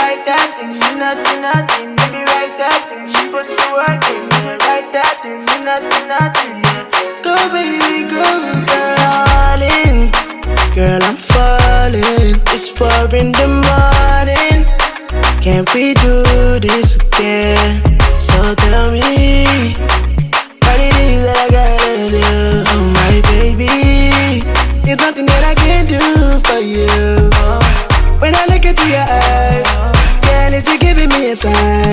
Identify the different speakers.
Speaker 1: right that thing, nothing, nothing. Give me right that thing, put the work in. Right that thing, nothing, nothing.
Speaker 2: Go baby, go, girl, all in. Girl, I'm falling. It's 4 in the morning. Can't we do this again? So tell me what it is that I gotta do. Oh my baby, there's nothing that I can do for you. When I look into your eyes, girl, it's you giving me a sign.